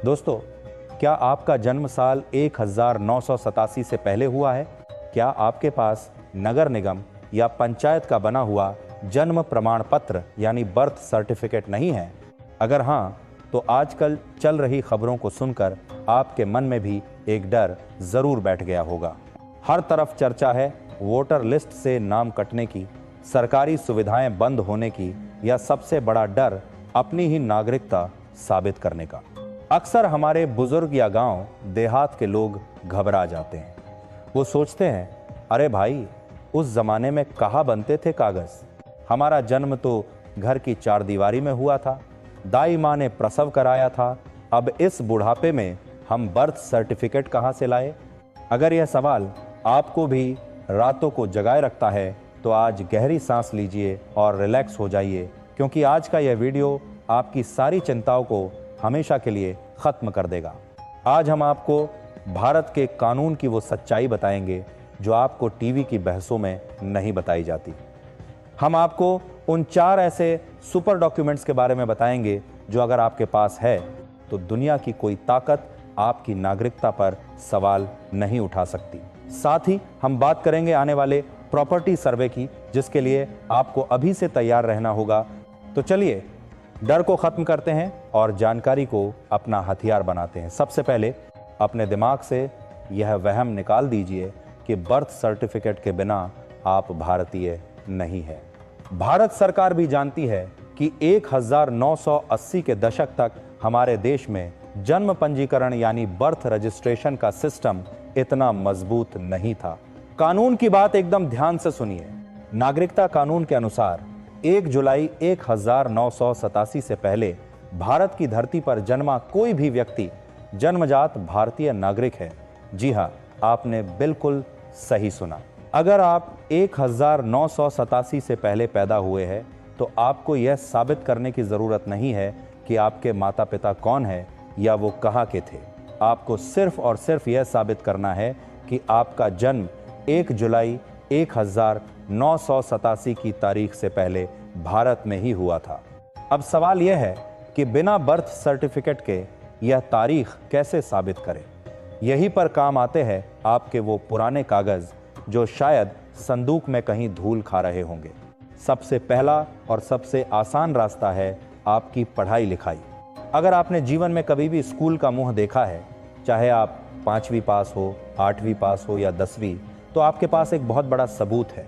दोस्तों, क्या आपका जन्म साल 1987 से पहले हुआ है? क्या आपके पास नगर निगम या पंचायत का बना हुआ जन्म प्रमाण पत्र यानी बर्थ सर्टिफिकेट नहीं है? अगर हाँ, तो आजकल चल रही खबरों को सुनकर आपके मन में भी एक डर जरूर बैठ गया होगा। हर तरफ चर्चा है वोटर लिस्ट से नाम कटने की, सरकारी सुविधाएं बंद होने की, या सबसे बड़ा डर अपनी ही नागरिकता साबित करने का। अक्सर हमारे बुजुर्ग या गांव देहात के लोग घबरा जाते हैं। वो सोचते हैं, अरे भाई, उस जमाने में कहाँ बनते थे कागज? हमारा जन्म तो घर की चारदीवारी में हुआ था, दाई माँ ने प्रसव कराया था, अब इस बुढ़ापे में हम बर्थ सर्टिफिकेट कहाँ से लाए? अगर यह सवाल आपको भी रातों को जगाए रखता है तो आज गहरी सांस लीजिए और रिलैक्स हो जाइए, क्योंकि आज का यह वीडियो आपकी सारी चिंताओं को हमेशा के लिए खत्म कर देगा। आज हम आपको भारत के कानून की वो सच्चाई बताएंगे जो आपको टीवी की बहसों में नहीं बताई जाती। हम आपको उन 4 ऐसे सुपर डॉक्यूमेंट्स के बारे में बताएंगे जो अगर आपके पास है तो दुनिया की कोई ताकत आपकी नागरिकता पर सवाल नहीं उठा सकती। साथ ही हम बात करेंगे आने वाले प्रॉपर्टी सर्वे की, जिसके लिए आपको अभी से तैयार रहना होगा। तो चलिए, डर को खत्म करते हैं और जानकारी को अपना हथियार बनाते हैं। सबसे पहले अपने दिमाग से यह वहम निकाल दीजिए कि बर्थ सर्टिफिकेट के बिना आप भारतीय नहीं हैं। भारत सरकार भी जानती है कि 1980 के दशक तक हमारे देश में जन्म पंजीकरण यानी बर्थ रजिस्ट्रेशन का सिस्टम इतना मजबूत नहीं था। कानून की बात एकदम ध्यान से सुनिए। नागरिकता कानून के अनुसार 1 जुलाई 1987 से पहले भारत की धरती पर जन्मा कोई भी व्यक्ति जन्मजात भारतीय नागरिक है। जी हां, आपने बिल्कुल सही सुना। अगर आप 1987 से पहले पैदा हुए हैं तो आपको यह साबित करने की जरूरत नहीं है कि आपके माता पिता कौन है या वो कहाँ के थे। आपको सिर्फ और सिर्फ यह साबित करना है कि आपका जन्म 1 जुलाई 1987 की तारीख से पहले भारत में ही हुआ था। अब सवाल यह है कि बिना बर्थ सर्टिफिकेट के यह तारीख कैसे साबित करें? यहीं पर काम आते हैं आपके वो पुराने कागज जो शायद संदूक में कहीं धूल खा रहे होंगे। सबसे पहला और सबसे आसान रास्ता है आपकी पढ़ाई लिखाई। अगर आपने जीवन में कभी भी स्कूल का मुंह देखा है, चाहे आप 5वीं पास हो, 8वीं पास हो या 10वीं, तो आपके पास एक बहुत बड़ा सबूत है।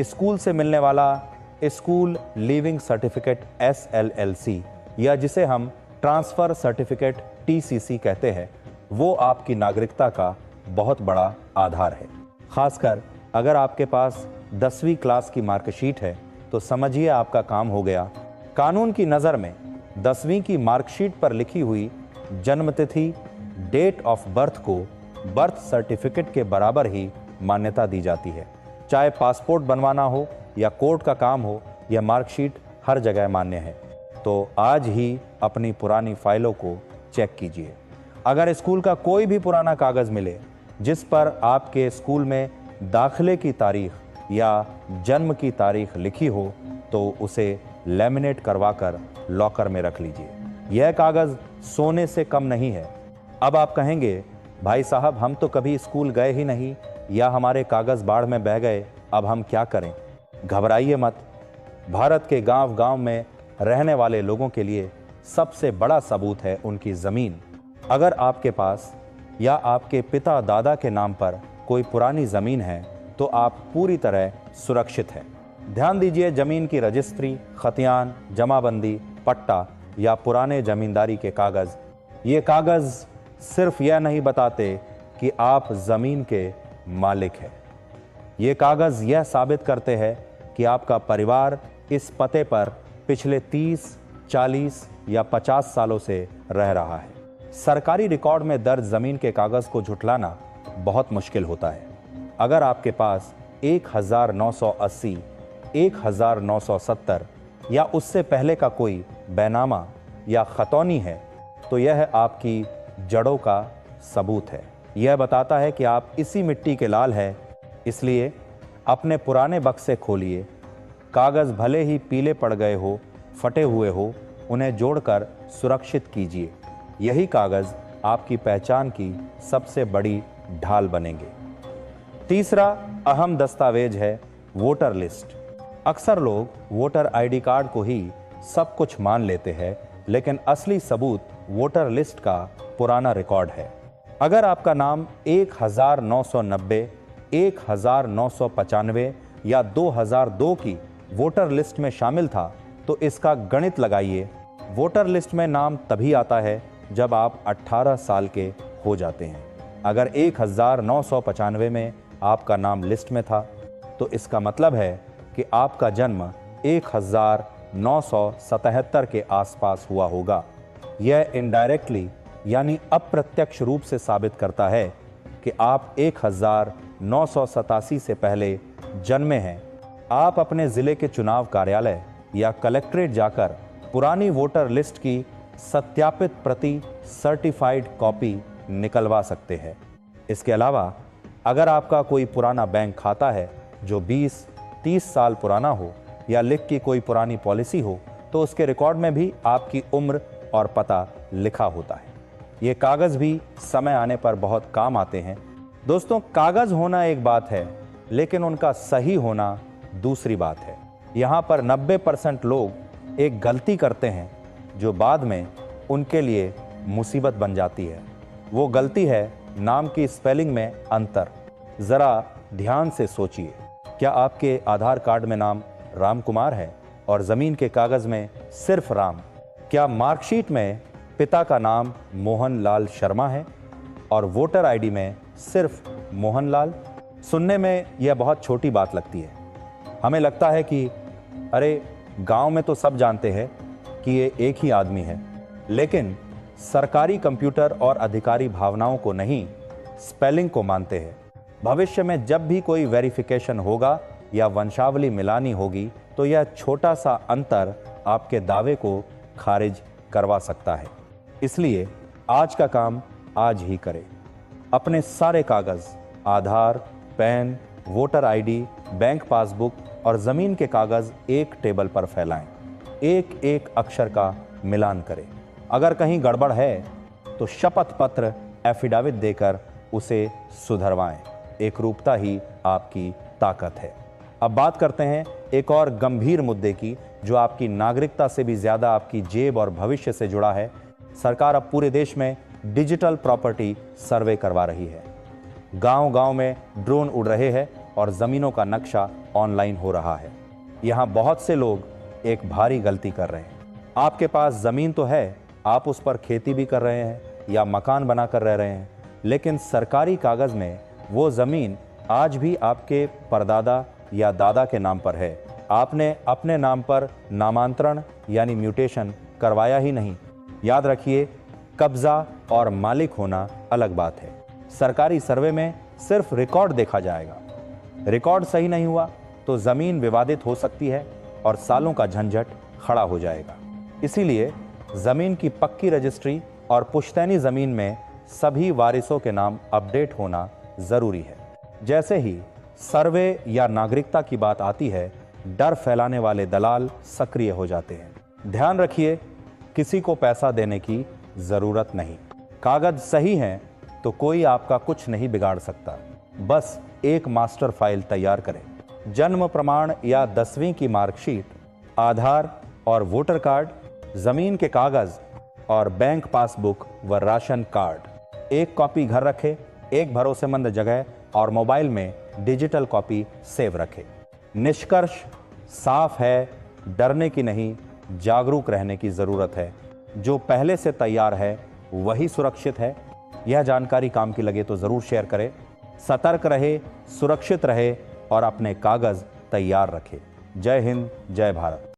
स्कूल से मिलने वाला स्कूल लीविंग सर्टिफिकेट SLLC या जिसे हम ट्रांसफ़र सर्टिफिकेट TCC कहते हैं, वो आपकी नागरिकता का बहुत बड़ा आधार है। खासकर अगर आपके पास 10वीं क्लास की मार्कशीट है तो समझिए आपका काम हो गया। कानून की नज़र में 10वीं की मार्कशीट पर लिखी हुई जन्मतिथि, डेट ऑफ बर्थ को बर्थ सर्टिफिकेट के बराबर ही मान्यता दी जाती है। चाहे पासपोर्ट बनवाना हो या कोर्ट का काम हो, यह मार्कशीट हर जगह मान्य है। तो आज ही अपनी पुरानी फाइलों को चेक कीजिए। अगर स्कूल का कोई भी पुराना कागज़ मिले जिस पर आपके स्कूल में दाखिले की तारीख या जन्म की तारीख लिखी हो तो उसे लैमिनेट करवाकर लॉकर में रख लीजिए। यह कागज़ सोने से कम नहीं है। अब आप कहेंगे, भाई साहब, हम तो कभी स्कूल गए ही नहीं या हमारे कागज़ बाढ़ में बह गए, अब हम क्या करें? घबराइए मत। भारत के गांव-गांव में रहने वाले लोगों के लिए सबसे बड़ा सबूत है उनकी ज़मीन। अगर आपके पास या आपके पिता दादा के नाम पर कोई पुरानी ज़मीन है तो आप पूरी तरह सुरक्षित हैं। ध्यान दीजिए, ज़मीन की रजिस्ट्री, खतियान, जमाबंदी, पट्टा या पुराने ज़मींदारी के कागज़, ये कागज़ सिर्फ यह नहीं बताते कि आप ज़मीन के मालिक हैं। ये कागज़ यह साबित करते हैं कि आपका परिवार इस पते पर पिछले 30, 40 या 50 सालों से रह रहा है। सरकारी रिकॉर्ड में दर्ज ज़मीन के कागज़ को झुठलाना बहुत मुश्किल होता है। अगर आपके पास 1980, 1970 या उससे पहले का कोई बैनामा या खतौनी है तो यह आपकी जड़ों का सबूत है। यह बताता है कि आप इसी मिट्टी के लाल हैं। इसलिए अपने पुराने बक्से खोलिए। कागज़ भले ही पीले पड़ गए हो, फटे हुए हो, उन्हें जोड़कर सुरक्षित कीजिए। यही कागज आपकी पहचान की सबसे बड़ी ढाल बनेंगे। तीसरा अहम दस्तावेज है वोटर लिस्ट। अक्सर लोग वोटर आईडी कार्ड को ही सब कुछ मान लेते हैं, लेकिन असली सबूत वोटर लिस्ट का पुराना रिकॉर्ड है। अगर आपका नाम 1990, 1995 या 2002 की वोटर लिस्ट में शामिल था तो इसका गणित लगाइए। वोटर लिस्ट में नाम तभी आता है जब आप 18 साल के हो जाते हैं। अगर 1995 में आपका नाम लिस्ट में था तो इसका मतलब है कि आपका जन्म 1977 के आसपास हुआ होगा। यह इनडायरेक्टली यानी अप्रत्यक्ष रूप से साबित करता है कि आप 1987 से पहले जन्मे हैं। आप अपने ज़िले के चुनाव कार्यालय या कलेक्ट्रेट जाकर पुरानी वोटर लिस्ट की सत्यापित प्रति सर्टिफाइड कॉपी निकलवा सकते हैं। इसके अलावा अगर आपका कोई पुराना बैंक खाता है जो 20-30 साल पुराना हो या लिख की कोई पुरानी पॉलिसी हो तो उसके रिकॉर्ड में भी आपकी उम्र और पता लिखा होता है। ये कागज़ भी समय आने पर बहुत काम आते हैं। दोस्तों, कागज़ होना एक बात है, लेकिन उनका सही होना दूसरी बात है। यहाँ पर 90% लोग एक गलती करते हैं जो बाद में उनके लिए मुसीबत बन जाती है। वो गलती है नाम की स्पेलिंग में अंतर। ज़रा ध्यान से सोचिए, क्या आपके आधार कार्ड में नाम राम कुमार है और ज़मीन के कागज़ में सिर्फ राम? क्या मार्कशीट में पिता का नाम मोहन लाल शर्मा है और वोटर आईडी में सिर्फ मोहन लाल? सुनने में यह बहुत छोटी बात लगती है। हमें लगता है कि अरे, गांव में तो सब जानते हैं कि ये एक ही आदमी है, लेकिन सरकारी कंप्यूटर और अधिकारी भावनाओं को नहीं, स्पेलिंग को मानते हैं। भविष्य में जब भी कोई वेरिफिकेशन होगा या वंशावली मिलानी होगी तो यह छोटा सा अंतर आपके दावे को खारिज करवा सकता है। इसलिए आज का काम आज ही करें। अपने सारे कागज़, Aadhaar, PAN, voter ID, bank passbook और ज़मीन के कागज़ एक टेबल पर फैलाएं। एक एक अक्षर का मिलान करें। अगर कहीं गड़बड़ है तो शपथ पत्र एफिडेविट देकर उसे सुधरवाएं। एकरूपता ही आपकी ताकत है। अब बात करते हैं एक और गंभीर मुद्दे की, जो आपकी नागरिकता से भी ज़्यादा आपकी जेब और भविष्य से जुड़ा है। सरकार अब पूरे देश में डिजिटल प्रॉपर्टी सर्वे करवा रही है। गांव-गांव में ड्रोन उड़ रहे हैं और ज़मीनों का नक्शा ऑनलाइन हो रहा है। यहाँ बहुत से लोग एक भारी गलती कर रहे हैं। आपके पास ज़मीन तो है, आप उस पर खेती भी कर रहे हैं या मकान बनाकर रह रहे हैं, लेकिन सरकारी कागज़ में वो ज़मीन आज भी आपके परदादा या दादा के नाम पर है। आपने अपने नाम पर नामांतरण यानी म्यूटेशन करवाया ही नहीं। याद रखिए, कब्जा और मालिक होना अलग बात है। सरकारी सर्वे में सिर्फ रिकॉर्ड देखा जाएगा। रिकॉर्ड सही नहीं हुआ तो ज़मीन विवादित हो सकती है और सालों का झंझट खड़ा हो जाएगा। इसीलिए ज़मीन की पक्की रजिस्ट्री और पुश्तैनी ज़मीन में सभी वारिसों के नाम अपडेट होना ज़रूरी है। जैसे ही सर्वे या नागरिकता की बात आती है, डर फैलाने वाले दलाल सक्रिय हो जाते हैं। ध्यान रखिए, किसी को पैसा देने की ज़रूरत नहीं। कागज़ सही हैं तो कोई आपका कुछ नहीं बिगाड़ सकता। बस एक मास्टर फाइल तैयार करें। जन्म प्रमाण या 10वीं की मार्कशीट, आधार और वोटर कार्ड, ज़मीन के कागज़ और बैंक पासबुक व राशन कार्ड। एक कॉपी घर रखें, एक भरोसेमंद जगह और मोबाइल में डिजिटल कॉपी सेव रखें। निष्कर्ष साफ है, डरने की नहीं, जागरूक रहने की ज़रूरत है। जो पहले से तैयार है वही सुरक्षित है। यह जानकारी काम की लगे तो ज़रूर शेयर करें। सतर्क रहे, सुरक्षित रहे और अपने कागज़ तैयार रखें। जय हिंद, जय भारत।